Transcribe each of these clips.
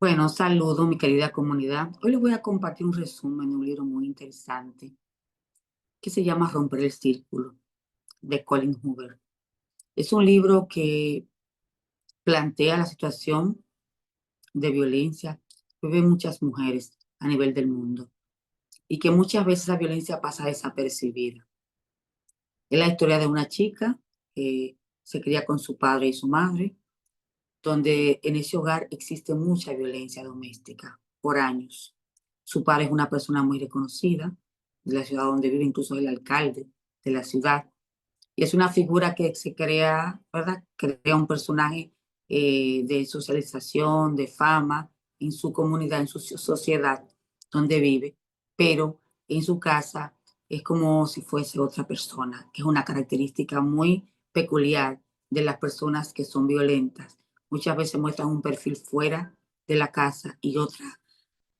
Bueno, saludo mi querida comunidad. Hoy les voy a compartir un resumen de un libro muy interesante que se llama Romper el Círculo de Colin Hoover. Es un libro que plantea la situación de violencia que viven muchas mujeres a nivel del mundo y que muchas veces la violencia pasa desapercibida. Es la historia de una chica que se cría con su padre y su madre, donde en ese hogar existe mucha violencia doméstica por años. Su padre es una persona muy reconocida de la ciudad donde vive, incluso el alcalde de la ciudad. Y es una figura que se crea, ¿verdad? Crea un personaje de socialización, de fama en su comunidad, en su sociedad donde vive, pero en su casa es como si fuese otra persona, que es una característica muy peculiar de las personas que son violentas. Muchas veces muestran un perfil fuera de la casa y otra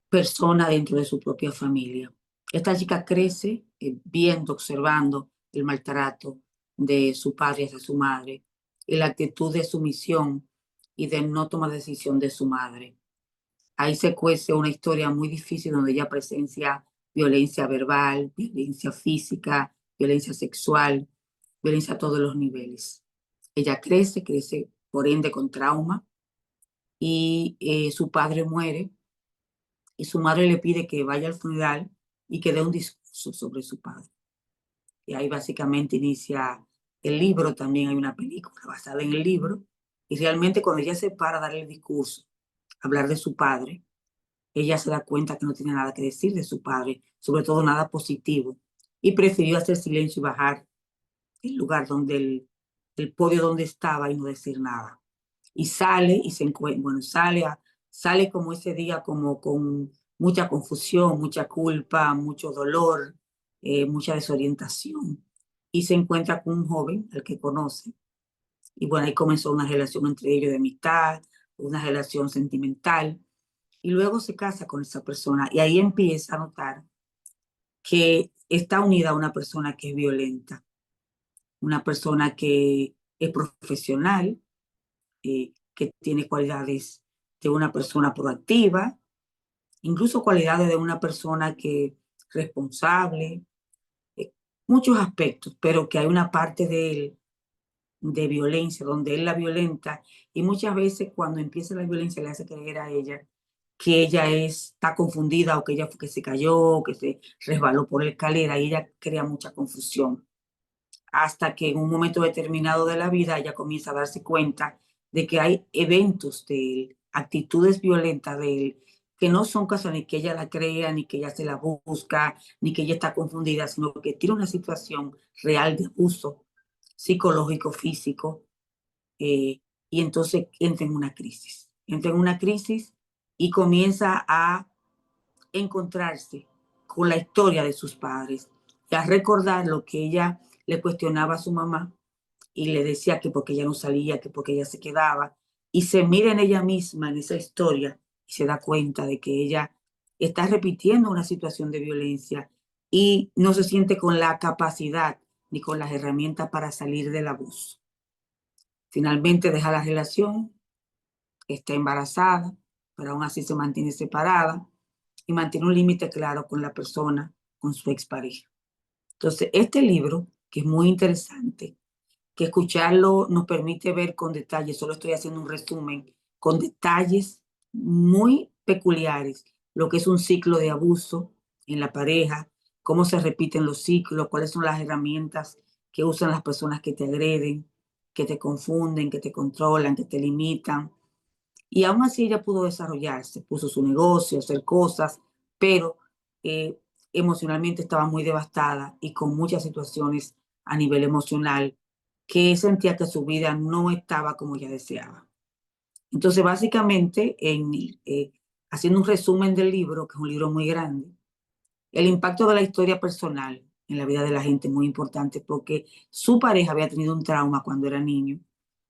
persona dentro de su propia familia. Esta chica crece viendo, observando el maltrato de su padre hacia su madre y la actitud de sumisión y de no tomar decisión de su madre. Ahí se cuece una historia muy difícil donde ella presencia violencia verbal, violencia física, violencia sexual, violencia a todos los niveles. Ella crece por ende con trauma y su padre muere y su madre le pide que vaya al funeral y que dé un discurso sobre su padre. Y ahí básicamente inicia el libro, también hay una película basada en el libro, y realmente cuando ella se para a dar el discurso, hablar de su padre, ella se da cuenta que no tiene nada que decir de su padre, sobre todo nada positivo, y prefirió hacer silencio y bajar el lugar donde el podio donde estaba y no decir nada. Y sale y se encuentra, bueno, sale como ese día como con mucha confusión, mucha culpa, mucho dolor, mucha desorientación. Y se encuentra con un joven al que conoce. Y bueno, ahí comenzó una relación entre ellos de amistad, una relación sentimental. Y luego se casa con esa persona. Y ahí empieza a notar que está unida a una persona que es violenta, una persona que es profesional, que tiene cualidades de una persona proactiva, incluso cualidades de una persona que responsable, eh, muchos aspectos, pero que hay una parte de él de violencia, donde él la violenta, y muchas veces cuando empieza la violencia le hace creer a ella que ella está confundida o que ella fue que se cayó, o que se resbaló por la escalera, y ella crea mucha confusión hasta que en un momento determinado de la vida ella comienza a darse cuenta de que hay eventos de él, actitudes violentas de él, que no son casos ni que ella la crea, ni que ella se la busca, ni que ella está confundida, sino que tiene una situación real de abuso psicológico, físico, y entonces entra en una crisis y comienza a encontrarse con la historia de sus padres y a recordar lo que ella le cuestionaba a su mamá y le decía que porque ella no salía, que porque ella se quedaba, y se mira en ella misma, en esa historia, y se da cuenta de que ella está repitiendo una situación de violencia y no se siente con la capacidad ni con las herramientas para salir del abuso. Finalmente deja la relación, está embarazada, pero aún así se mantiene separada y mantiene un límite claro con la persona, con su expareja. Entonces, este libro, que es muy interesante, que escucharlo nos permite ver con detalles, solo estoy haciendo un resumen, con detalles muy peculiares, lo que es un ciclo de abuso en la pareja, cómo se repiten los ciclos, cuáles son las herramientas que usan las personas que te agreden, que te confunden, que te controlan, que te limitan. Y aún así ella pudo desarrollarse, puso su negocio, hacer cosas, pero eh, emocionalmente estaba muy devastada y con muchas situaciones a nivel emocional que sentía que su vida no estaba como ella deseaba. Entonces, básicamente, haciendo un resumen del libro, que es un libro muy grande, el impacto de la historia personal en la vida de la gente es muy importante porque su pareja había tenido un trauma cuando era niño,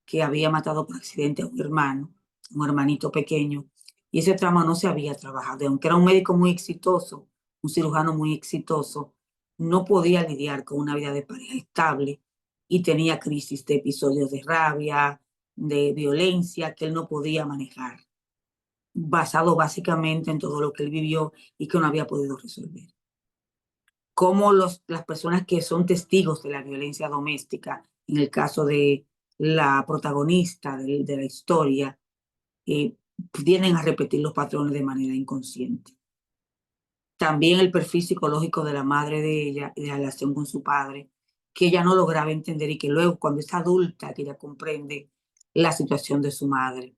que había matado por accidente a un hermano, un hermanito pequeño, y ese trauma no se había trabajado. Aunque era un médico muy exitoso, un cirujano muy exitoso, no podía lidiar con una vida de pareja estable y tenía crisis de episodios de rabia, de violencia que él no podía manejar. basado básicamente en todo lo que él vivió y que no había podido resolver. Cómo las personas que son testigos de la violencia doméstica, en el caso de la protagonista de la historia, eh, vienen a repetir los patrones de manera inconsciente. También el perfil psicológico de la madre de ella y de la relación con su padre, que ella no lograba entender y que luego cuando es adulta, que ella comprende la situación de su madre.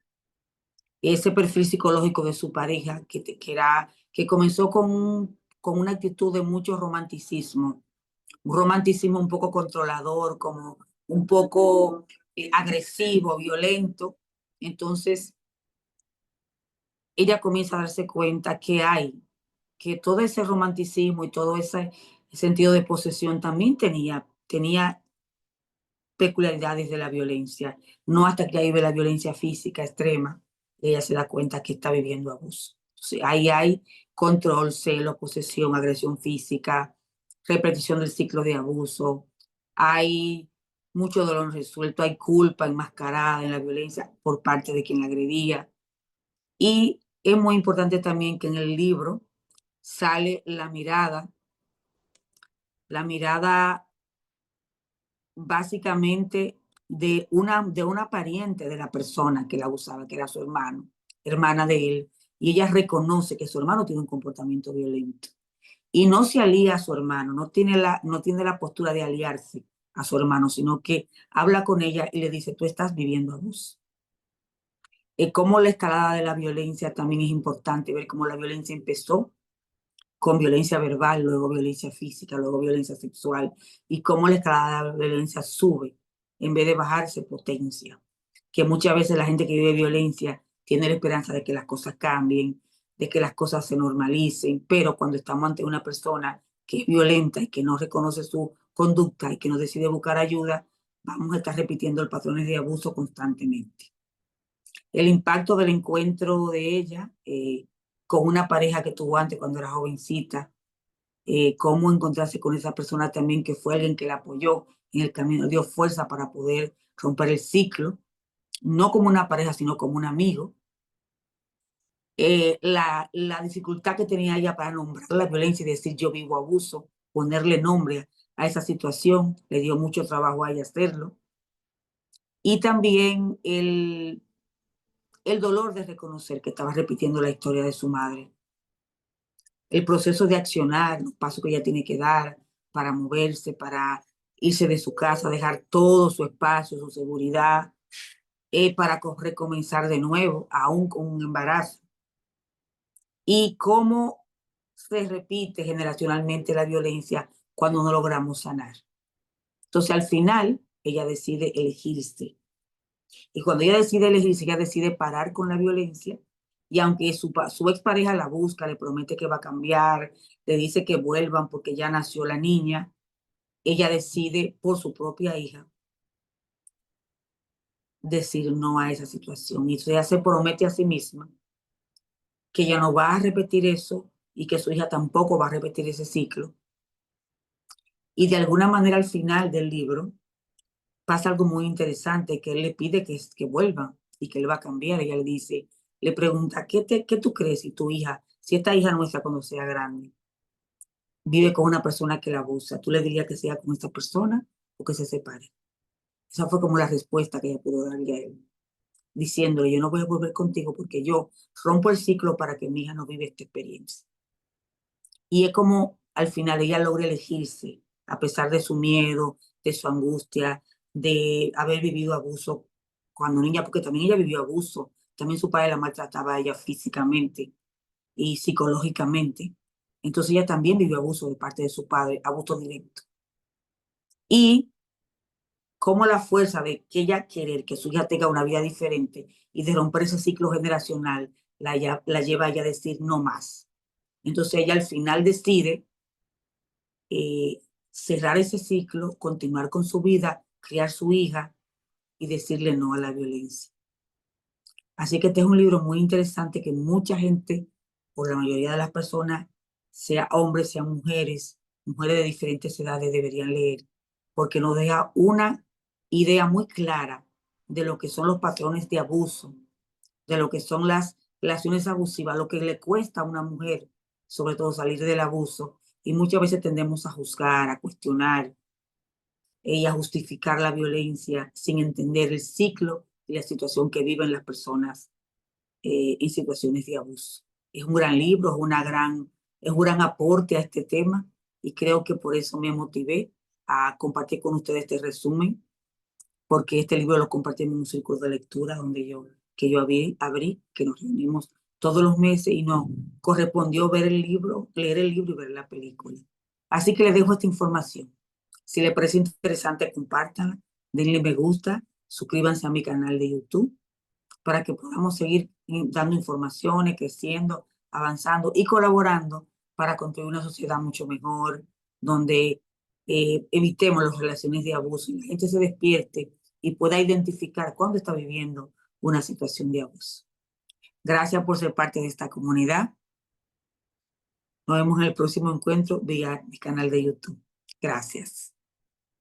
Ese perfil psicológico de su pareja, que comenzó con una actitud de mucho romanticismo, un romanticismo un poco controlador, como un poco agresivo, violento. Entonces, ella comienza a darse cuenta que todo ese romanticismo y todo ese sentido de posesión también tenía peculiaridades de la violencia. No hasta que ahí ve la violencia física extrema, ella se da cuenta que está viviendo abuso. Entonces, ahí hay control, celo, posesión, agresión física, repetición del ciclo de abuso, hay mucho dolor resuelto, hay culpa enmascarada en la violencia por parte de quien la agredía. Y es muy importante también que en el libro sale la mirada básicamente de una pariente de la persona que la abusaba, que era su hermano, hermana de él, y ella reconoce que su hermano tiene un comportamiento violento y no se alía a su hermano, no tiene la postura de aliarse a su hermano, sino que habla con ella y le dice, tú estás viviendo abuso. Cómo la escalada de la violencia también es importante, ver cómo la violencia empezó con violencia verbal, luego violencia física, luego violencia sexual, y cómo la escalada de la violencia sube, en vez de bajar, se potencia. Que muchas veces la gente que vive violencia tiene la esperanza de que las cosas cambien, de que las cosas se normalicen, pero cuando estamos ante una persona que es violenta y que no reconoce su conducta y que no decide buscar ayuda, vamos a estar repitiendo el patrones de abuso constantemente. El impacto del encuentro de ella con una pareja que tuvo antes cuando era jovencita, cómo encontrarse con esa persona también que fue alguien que la apoyó en el camino, dio fuerza para poder romper el ciclo, no como una pareja, sino como un amigo. La dificultad que tenía ella para nombrar la violencia y decir yo vivo abuso, ponerle nombre a esa situación, le dio mucho trabajo a ella hacerlo. Y también el dolor de reconocer que estaba repitiendo la historia de su madre. El proceso de accionar, los pasos que ella tiene que dar para moverse, para irse de su casa, dejar todo su espacio, su seguridad, para recomenzar de nuevo, aún con un embarazo. Y cómo se repite generacionalmente la violencia cuando no logramos sanar. Entonces, al final, ella decide elegirse. Y cuando ella decide elegirse, ella decide parar con la violencia. Y aunque su expareja la busca, le promete que va a cambiar, le dice que vuelvan porque ya nació la niña, ella decide por su propia hija decir no a esa situación. Y ella se promete a sí misma que ella no va a repetir eso y que su hija tampoco va a repetir ese ciclo. Y de alguna manera al final del libro pasa algo muy interesante, que él le pide que vuelva y que él va a cambiar. Ella le dice, le pregunta, ¿qué tú crees si tu hija, si esta hija nuestra cuando sea grande, vive con una persona que la abusa, tú le dirías que sea con esta persona o que se separe? Esa fue como la respuesta que ella pudo darle a él, diciéndole, yo no voy a volver contigo porque yo rompo el ciclo para que mi hija no viva esta experiencia. Y es como al final ella logra elegirse, a pesar de su miedo, de su angustia, de haber vivido abuso cuando niña, porque también ella vivió abuso. También su padre la maltrataba a ella físicamente y psicológicamente. Entonces ella también vivió abuso de parte de su padre, abuso directo. Y como la fuerza de que ella querer que su hija tenga una vida diferente y de romper ese ciclo generacional la lleva a ella a decir no más. Entonces ella al final decide cerrar ese ciclo, continuar con su vida, criar su hija y decirle no a la violencia. Así que este es un libro muy interesante que mucha gente, o la mayoría de las personas, sea hombres, sean mujeres, mujeres de diferentes edades, deberían leer, porque nos deja una idea muy clara de lo que son los patrones de abuso, de lo que son las relaciones abusivas, lo que le cuesta a una mujer, sobre todo salir del abuso, y muchas veces tendemos a juzgar, a cuestionar y a justificar la violencia sin entender el ciclo y la situación que viven las personas en situaciones de abuso. Es un gran libro, es un gran aporte a este tema y creo que por eso me motivé a compartir con ustedes este resumen, porque este libro lo compartimos en un círculo de lectura que yo abrí, que nos reunimos todos los meses y nos correspondió ver el libro, leer el libro y ver la película. Así que les dejo esta información. Si les parece interesante, compártanla, denle me gusta, suscríbanse a mi canal de YouTube para que podamos seguir dando informaciones, creciendo, avanzando y colaborando para construir una sociedad mucho mejor, donde evitemos las relaciones de abuso y la gente se despierte y pueda identificar cuándo está viviendo una situación de abuso. Gracias por ser parte de esta comunidad. Nos vemos en el próximo encuentro vía mi canal de YouTube. Gracias.